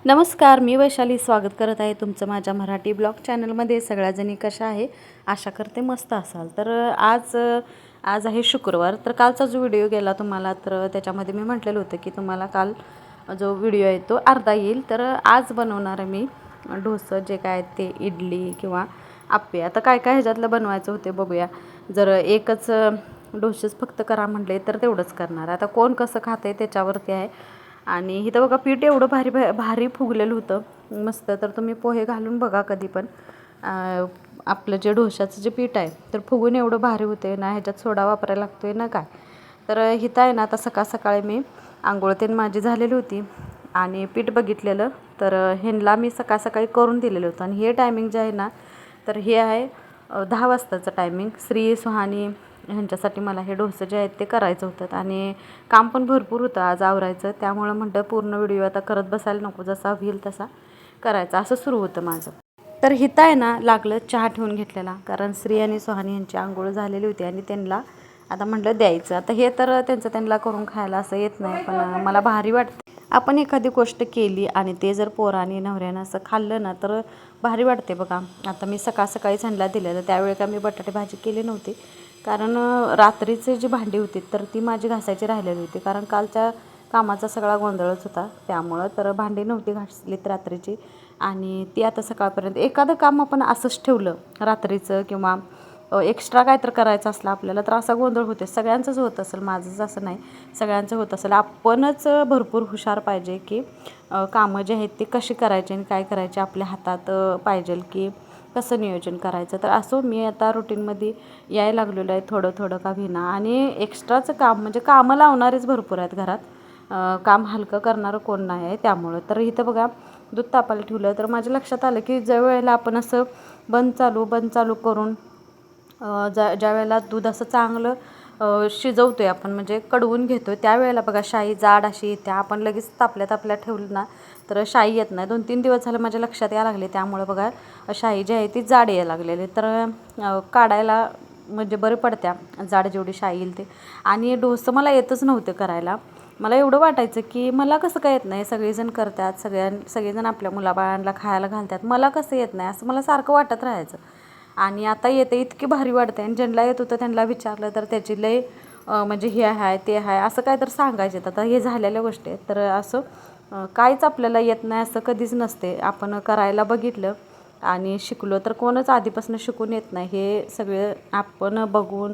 नमस्कार, मी वैशाली स्वागत करत आहे तुमचं माझ्या मराठी ब्लॉग चॅनलमध्ये. सगळ्याजणी कशा आहे, आशा करते मस्त असाल. तर आज आहे शुक्रवार. तर कालचा जो व्हिडिओ गेला तुम्हाला, तर त्याच्यामध्ये मी म्हटलेलं होतं की तुम्हाला काल जो व्हिडिओ आहे तो अर्धा येईल. तर आज बनवणार आहे मी डोसं, जे काय ते इडली किंवा आप्पे. आता काय काय ह्याच्यातलं बनवायचं होते बघूया. जर एकच डोसेच फक्त करा म्हटले तर तेवढंच करणार. आता कोण कसं खातं आहे त्याच्यावरती आहे. आणि इथं बघा पीठ एवढं भारी भारी फुगलेलं होतं मस्त. तर तुम्ही पोहे घालून बघा कधी पण. आपलं जे डोशाचं जे पीठ आहे तर फुगून एवढं भारी होते ना, ह्याच्यात सोडा वापरायला लागतो आहे ना काय. तर इथं आहे ना, आता सकाळी मी आंघोळ तेन माझी झालेली होती आणि पीठ बघितलेलं. तर ह्यांना मी सकाळी करून दिलेलं होतं. आणि हे टायमिंग जे आहे ना, तर हे आहे 10 वाजताचं टायमिंग. श्री सुहानी ह्यांच्यासाठी मला हे डोसे जे आहेत ते करायचं होतं. आणि काम पण भरपूर होतं आज आवरायचं. त्यामुळं म्हटलं पूर्ण व्हिडिओ आता करत बसायला नको, जसा होईल तसा करायचा, असं सुरू होतं माझं. तर हिथं आहे ना लागलं चहा ठेवून घेतलेला, कारण श्री आणि सुहानी यांची आंघोळ झालेली होती आणि त्यांना आता म्हटलं द्यायचं. आता हे तर त्यांना करून खायला असं येत नाही, पण मला भारी वाटतं आपण एखादी गोष्ट केली आणि ते जर पोराने नवऱ्यानं असं खाल्लं ना तर भारी वाटते बघा. आता मी सकाळी ह्यांना दिलेलं, त्यावेळी का मी बटाटे भाजी केली नव्हती, कारण रात्रीचे जी भांडी होती तर ती माझी घासायची राहिलेली होती, कारण कालच्या कामाचा सगळा गोंधळच होता. त्यामुळं तर भांडी नव्हती घासलीत रात्रीची. आणि ती आता सकाळपर्यंत एखादं काम आपण असंच ठेवलं रात्रीचं किंवा एक्स्ट्रा काय तर करायचं असलं आपल्याला, तर असा गोंधळ होते. सगळ्यांचंच होत असेल, माझंच असं नाही, सगळ्यांचं होत असेल. आपणच भरपूर हुशार पाहिजे की कामं जे आहेत ते कशी करायची आणि काय करायचे आपल्या हातात पाहिजे की कसं नियोजन करायचं. तर असं मी आता रुटीनमध्ये यायला लागलेलं आहे थोडं का होईना. आणि एक्स्ट्राचं काम म्हणजे कामं लावणारेच भरपूर आहेत घरात, काम हलकं करणारं कोण नाही आहे. त्यामुळं तर इथं बघा दूध तापायला ठेवलं. तर माझ्या लक्षात आलं की ज्या वेळेला आपण असं बंद चालू करून ज्या वेळेला दूध असं चांगलं शिजवतो आहे आपण, म्हणजे कडवून घेतो आहे, त्यावेळेला बघा शाई जाड अशी येते. आपण लगेच तापल्या ठेवलं ना तर शाई येत नाही. 2-3 दिवस झालं माझ्या लक्षात यायला लागले. त्यामुळे बघा शाई जी आहे ती जाड यायला लागलेली. तर काढायला म्हणजे बरं पडत्या जाड जेवढी शाई येईल ते. आणि डोसं मला येतच नव्हतं करायला. मला एवढं वाटायचं की मला कसं काय येत नाही, सगळेजण करतात, सगळेजण आपल्या मुलाबाळांना खायला घालतात, मला कसं येत नाही असं मला सारखं वाटत राहायचं. आणि आता येते इतकी भारी वाटते. आणि ज्यांना येत होतं त्यांना विचारलं तर त्याची लय म्हणजे हे आहे ते आहे असं काय तर सांगायचे. आता हे झालेल्या गोष्टी आहेत. तर असं काहीच आपल्याला येत नाही असं कधीच नसते. आपण करायला बघितलं आणि शिकलो तर कोणच आधीपासून शिकून येत नाही. हे सगळे आपण बघून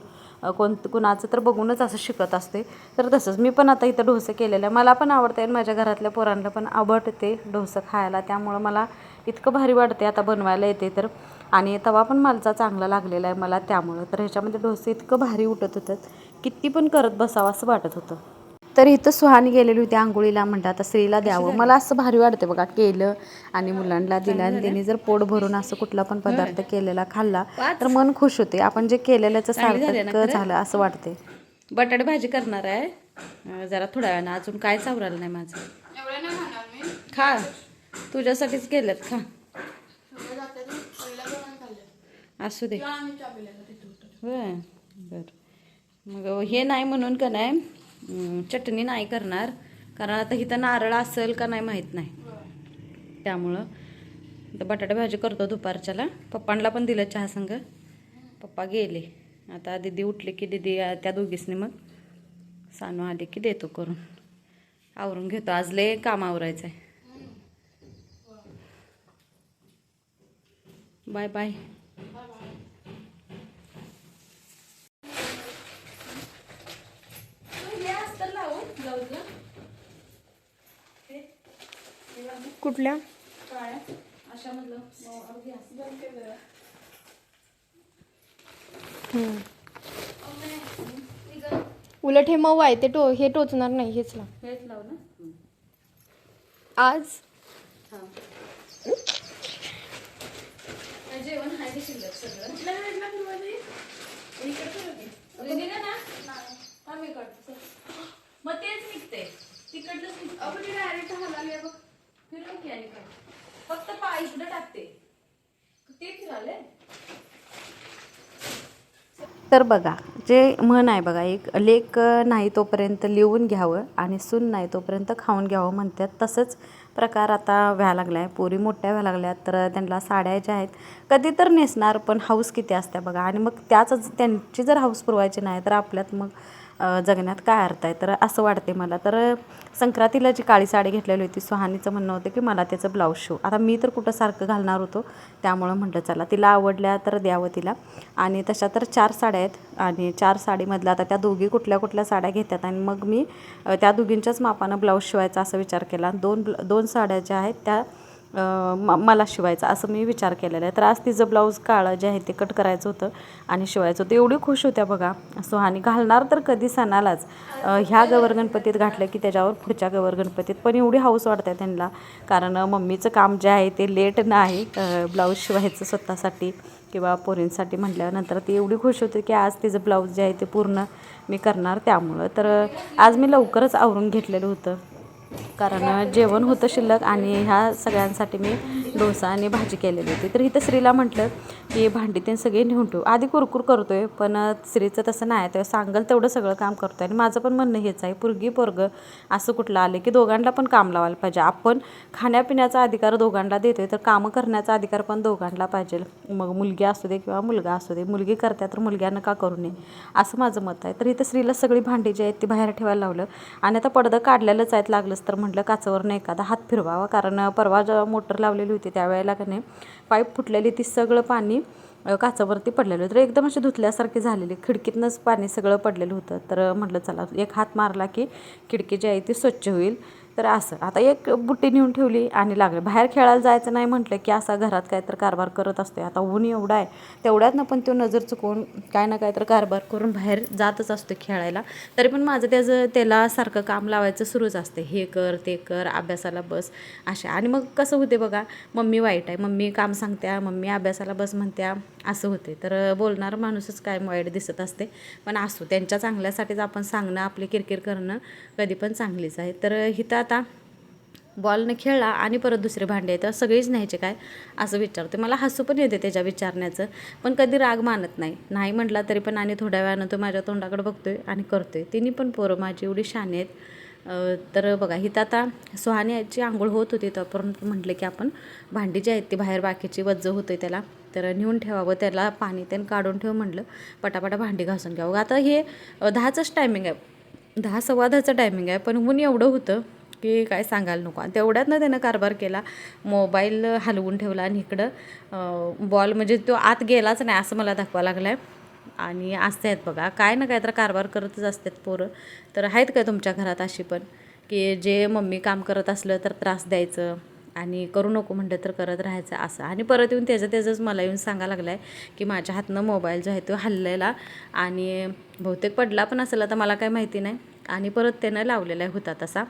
कुणाचं तर बघूनच असं शिकत असते. तर तसंच मी पण आता इथं डोसे केलेलं आहे. मला पण आवडते आणि माझ्या घरातल्या पोरांना पण आवडते डोसं खायला. त्यामुळं मला इतकं भारी वाटते आता बनवायला येते तर. आणि तवा पण माझा चांगला लागलेला आहे मला, त्यामुळं तर ह्याच्यामध्ये डोसे इतकं भारी उठत होतं, किती पण करत बसावं असं वाटत होतं. तर इथं सुहानी गेलेली होती आंघोळीला, म्हणतात आता स्त्रीला द्यावं. मला असं भारी वाटते बघा, केलं आणि मुलांना दिलं आणि त्यांनी जर पोट भरून असं कुठला पण पदार्थ केलेला खाल्ला तर मन खुश होते. आपण जे केलेल्याचं सार्थक झालं असं वाटते. बटाटे भाजी करणार आहे जरा थोड्या वेळानं, अजून काय चावरालं नाही माझं. खा, तुझ्यासाठीच केलं, खा, असू दे. होय बरं. मग हे नाही म्हणून का नाही चटणी नाही करणार, कारण आता इथं नारळ असेल का नाही माहीत नाही. त्यामुळं तर बटाटे भाजी करतो दुपारच्याला. पप्पांना पण दिलं चहा संग, पप्पा गेले. आता दीदी उठले की दीदी त्या दोघीसनी मग सानू आले की देतो करून. आवरून घेतो, आज लय काम आवरायचं आहे. Bye bye. कुठल्या उलट हे मऊ आहे, ते हे टोचणार नाही. हेच लाव ना आज. जेवण आहे शिल्लक सगळं. मग तेच निघते तिकडलंच डायरेक्ट हलाले बघ. फिरून की आणि फक्त पाय इकडं टाकते ते फिराले. तर बघा जे म्हण आहे बघा, एक लेक नाही तोपर्यंत लिहून घ्यावं आणि सून नाही तोपर्यंत खाऊन घ्यावं म्हणतात. तसंच प्रकार आता व्हायला लागला आहे. पोरी मोठ्या व्हायला लागल्यात तर त्यांना साड्या ज्या आहेत कधी तर नेसणार, पण हौस किती असते बघा. आणि मग त्याच त्यांची जर हौस पुरवायची नाही तर आपल्यात मग जगण्यात काय अर्थ आहे. तर असं वाटते मला. तर संक्रांतीला जी काळी साडी घेतलेली होती, सुहानीचं म्हणणं होतं की मला त्याचं ब्लाऊज शिव. आता मी तर कुठं सारखं घालणार होतो, त्यामुळं म्हटलं चला तिला आवडल्या तर द्यावं तिला. आणि तशा तर 4 साड्या आहेत आणि 4 साडीमधल्या आता त्या दोघी कुठल्या कुठल्या साड्या घेतात आणि मग मी त्या दोघींच्याच मापानं ब्लाऊज शिवायचा असा विचार केला. दोन साड्या ज्या आहेत त्या मला शिवायचं असं मी विचार केलेला आहे. तर आज तिचं ब्लाऊज काळं जे आहे ते कट करायचं होतं आणि शिवायचं होतं. एवढी खुश होत्या बघा. सुहानी घालणार तर कधी सणालाच, ह्या गवर गणपतीत घातलं की त्याच्यावर पुढच्या गवर गणपतीत. पण एवढी हौस वाटते त्यांना, कारण मम्मीचं काम जे आहे ते लेट नाही, ब्लाऊज शिवायचं स्वतःसाठी किंवा पोरींसाठी म्हटल्यानंतर ती एवढी खुश होते की आज तिचं ब्लाऊज जे आहे ते पूर्ण मी करणार. त्यामुळं तर आज मी लवकरच आवरून घेतलेलं होतं, कारण जेवण होतं शिल्लक आणि ह्या सगळ्यांसाठी मी डोसा आणि भाजी केलेली होती. तर इथं श्रीला म्हटलं की भांडी ते सगळे नेऊन ठेवू. आधी कुरकुर करतो आहे, पण श्रीचं तसं नाही, तेव्हा सांगल तेवढं सगळं काम करतो आहे. आणि माझं पण म्हणणं हेच आहे, पोरगी पोरगं असं कुठलं आलं की दोघांना पण काम लावायला पाहिजे. आपण खाण्यापिण्याचा अधिकार दोघांना देतो आहे, तर कामं करण्याचा अधिकार पण दोघांना पाहिजे. मग मुलगी असू दे किंवा मुलगा असू दे, मुलगी करत्या तर मुलग्यानं का करू नये, असं माझं मत आहे. तर इथं श्रीला सगळी भांडी जी आहेत ती बाहेर ठेवायला लावलं. आणि आता पडदं काढलेलंच आहेत, लागलंच तर म्हटलं काचवरनं एखादा हात फिरवावा, कारण परवा जेव्हा मोटर लावलेली होती त्यावेळेला का नाही पाईप फुटलेली, ती सगळं पाणी काचावरती पडलेलं होतं. तर एकदम अशी धुतल्यासारखी झालेली, खिडकीतनंच पाणी सगळं पडलेलं होतं. तर म्हटलं चला एक हात मारला की खिडकी जी आहे ती स्वच्छ होईल. तर असं आता एक बुट्टी नेऊन ठेवली आणि लागलं. बाहेर खेळायला जायचं नाही म्हटलं की असा घरात काय तर कारभार करत असतो. आता ऊन एवढा आहे, तेवढ्यात ना पण तो नजर चुकवून काय ना काय तर कारभार करून बाहेर जातच असतो खेळायला. तरी पण माझं त्याला सारखं काम लावायचं सुरूच असते, हे कर ते कर, अभ्यासाला बस अशा. आणि मग कसं होते बघा, मम्मी वाईट आहे, मम्मी काम सांगत्या, मम्मी अभ्यासाला बस म्हणत्या, असं होते. तर बोलणारं माणूसच काय वाईट दिसत असते. पण असो, त्यांच्या चांगल्यासाठीच आपण सांगणं, आपली किरकिर करणं कधी पण चांगलीच आहे. तर हिथं आता बॉलनं खेळला आणि परत दुसरे भांडे आहेत, तर सगळीच न्यायचे काय असं विचारते. मला हसू पण येते त्याच्या विचारण्याचं, पण कधी राग मानत नाही म्हटला तरी पण. आणि थोड्या वेळानं तो माझ्या तोंडाकडे बघतोय आणि करतोय. तिन्ही पण पोरं माझी एवढी शाने आहेत. तर बघा हिथं आता सुहानीची आंघोळ होत होती, तोपर्यंत म्हटलं की आपण भांडी जी आहेत ती बाहेर बाकीची वज्ज होतं त्याला, तर नेऊन ठेवावं, त्याला पाणी त्यानं काढून ठेव म्हटलं, पटापटा भांडी घासून घ्यावं. आता हे 10चंच टायमिंग आहे, 10 सव्वा 10चं टायमिंग आहे, पण ऊन एवढं होतं की काय सांगायला नको. आणि तेवढ्यातनं त्यानं कारभार केला, मोबाईल हलवून ठेवला आणि इकडं बॉल म्हणजे तो आत गेलाच नाही असं मला दाखवा लागला आहे. आणि असते आहेत बघा, काय ना काय तर कारभार करतच असतात पोरं. तर आहेत काय तुमच्या घरात अशी पण, की जे मम्मी काम करत असलं तर त्रास द्यायचं आणि करू नको म्हणलं तर करत राहायचं असं. आणि परत येऊन त्याचंच मला येऊन सांगायला लागलं आहे की माझ्या हातनं मोबाईल जो आहे तो हललेला आणि बहुतेक पडला पण असेल, आता मला काय माहिती नाही. आणि परत त्यानं लावलेला होता तसा.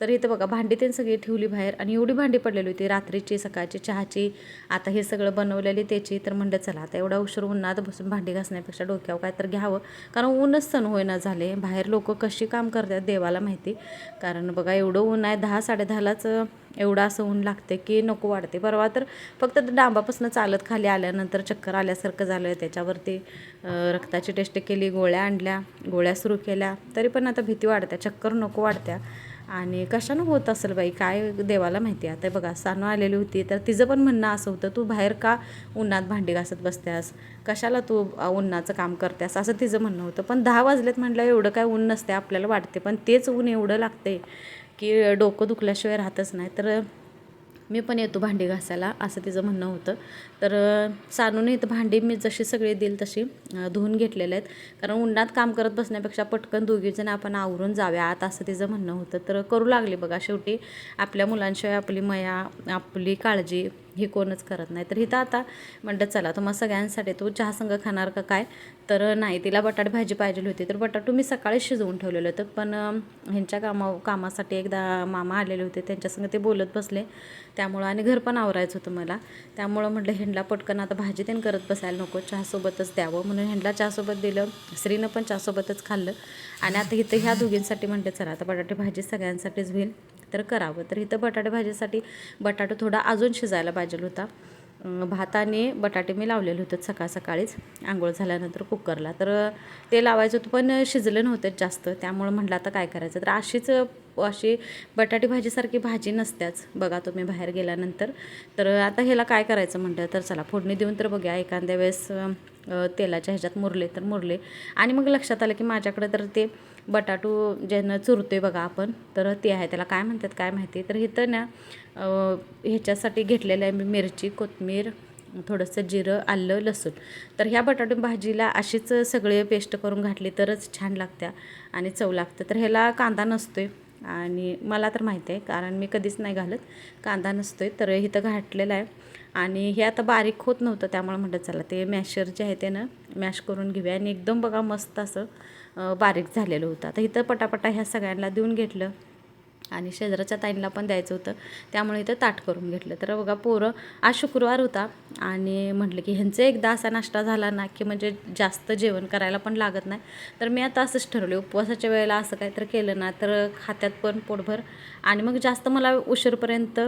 तर इथं बघा भांडी त्यांनी सगळी ठेवली बाहेर आणि एवढी भांडी पडलेली होती, रात्रीची, सकाळची, चहाची, आता हे सगळं बनवलेली त्याची. तर म्हणलं चला आता एवढा उशीर उन्हात बसून भांडी घासण्यापेक्षा डोक्यावर काय तर घ्यावं, कारण ऊनच सण होईना झाले. बाहेर लोक कशी काम करतात देवाला माहिती, कारण बघा एवढं ऊन आहे, 10 10:30लाच एवढं असं ऊन लागते की नको वाटते. परवा तर फक्त डांबापासून चालत खाली आल्यानंतर चक्कर आल्यासारखं झालं. त्याच्यावरती रक्ताची टेस्ट केली, गोळ्या आणल्या, गोळ्या सुरू केल्या, तरी पण आता भीती वाटते, चक्कर नको वाटत्या. आणि कशानं होत असेल बाई काय देवाला माहिती. आता बघा सानू आलेली होती, तर तिचं पण म्हणणं असं होतं, तू बाहेर का उन्हात भांडी घासत बसत्यास, कशाला तू उन्हाचं काम करतेस, असं तिचं म्हणणं होतं. पण 10 वाजलेत म्हटलं एवढं काय ऊन नसते आपल्याला वाटते, पण तेच ऊन एवढं लागते की डोकं दुखल्याशिवाय राहतच नाही. तर मी पण येतो भांडी घासायला असं तिचं म्हणणं होतं. तर सानूने इथं भांडी मी जशी सगळी देईल तशी धुवून घेतलेले आहेत, कारण उन्हात काम करत बसण्यापेक्षा पटकन दोघीजण आपण आवरून जाव्या आत असं तिचं म्हणणं होतं. तर करू लागली बघा. शेवटी आपल्या मुलांशिवाय आपली माया, आपली काळजी ही कोणच करत नाही. तर इथं आता म्हणतं चला तुम्हा सगळ्यांसाठी, तू चहा संग खाणार का काय, तर नाही, तिला बटाटे भाजी पाहिजे होती. तर बटाटू मी सकाळीच शिजवून ठेवलेलं होतं, पण ह्यांच्या कामासाठी एकदा मामा आलेले होते, त्यांच्यासंग ते बोलत बसले, त्यामुळं आणि घर पण आवरायचं होतं मला, त्यामुळं म्हटलं ह्यांना पटकन आता भाजी त्यानं करत बसायला नको, चहासोबतच द्यावं म्हणून ह्यांना चहासोबत दिलं. श्रीनं पण चहासोबतच खाल्लं. आणि आता इथं ह्या दोघींसाठी म्हटलं चला आता बटाटे भाजी सगळ्यांसाठीच होईल तर करावं. तर इथं बटाटे भाजीसाठी बटाटा थोडा अजून शिजायला पाहिजे होता. भात आणि बटाटे मी लावलेले होते सकाळीच आंघोळ झाल्यानंतर कुकरला, तर ते लावायचं होतं पण शिजलं नव्हतं जास्त, त्यामुळं म्हटलं आता काय करायचं. तर अशीच अशी बटाटी भाजीसारखी भाजी नसत्याच बघा तुम्ही बाहेर गेल्यानंतर. तर आता ह्याला काय करायचं म्हटलं तर चला फोडणी देऊन तर बघूया. एखाद्या वेळेस तेलाच्या ह्याच्यात मुरले तर मुरले. आणि मग लक्षात आलं की माझ्याकडे तर ते बटाटू ज्यानं चुरतोय बघा आपण, तर ते आहे, त्याला काय म्हणतात काय माहिती. तर इथं ना ह्याच्यासाठी घेतलेलं आहे मी मिरची, कोथिंबीर, थोडंसं जिरं, आलं, लसूण. तर ह्या बटाटू भाजीला अशीच सगळे पेस्ट करून घातली तरच छान लागत्या आणि चव लागतं. तर ह्याला कांदा नसतोय आणि मला तर माहिती आहे, कारण मी कधीच नाही घालत, कांदा नसतोय. तर इथं घातलेलं आहे आणि हे आता बारीक होत नव्हतं, त्यामुळे म्हटलं चला ते मॅशर जे आहे त्यानं मॅश करून घेऊया. आणि एकदम बघा मस्त असं बारीक झालेलं होतं. आता इथं पटापटा ह्या सगळ्यांना देऊन घेतलं आणि शेजारच्या ताईंना पण द्यायचं होतं, त्यामुळे इथं ताट करून घेतलं. तर बघा पोरं, आज शुक्रवार होता आणि म्हटलं की ह्यांचं एकदा असा नाश्ता झाला ना की म्हणजे जास्त जेवण करायला पण लागत नाही. तर मी आता असंच ठरवलं, उपवासाच्या वेळेला असं काहीतरी केलं ना तर खात्यात पण पोटभर आणि मग जास्त मला उशीरपर्यंत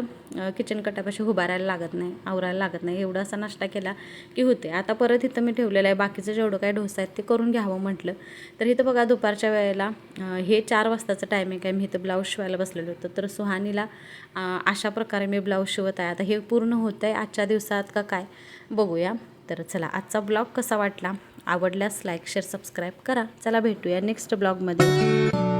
किचन कट्यापाशी उभारायला लागत नाही, आवरायला लागत नाही. एवढा असा नाश्ता केला की होते. आता परत इथं मी ठेवलेलं आहे बाकीचं जेवढं काय डोसा आहेत ते करून घ्यावं म्हटलं. तर इथं बघा दुपारच्या वेळेला हे 4 वाजताचं टायमिंग आहे. मी इथं ब्लाऊज शिवायला बसलेलं होतं. तर सुहानीला अशा प्रकारे मी ब्लाऊज शिवत आहे. आता हे पूर्ण होतं आहे आजच्या दिवसात का काय बघूया. तर चला आजचा ब्लॉग कसा वाटला, आवडल्यास लाईक शेअर सबस्क्राईब करा. चला भेटूया नेक्स्ट ब्लॉगमध्ये.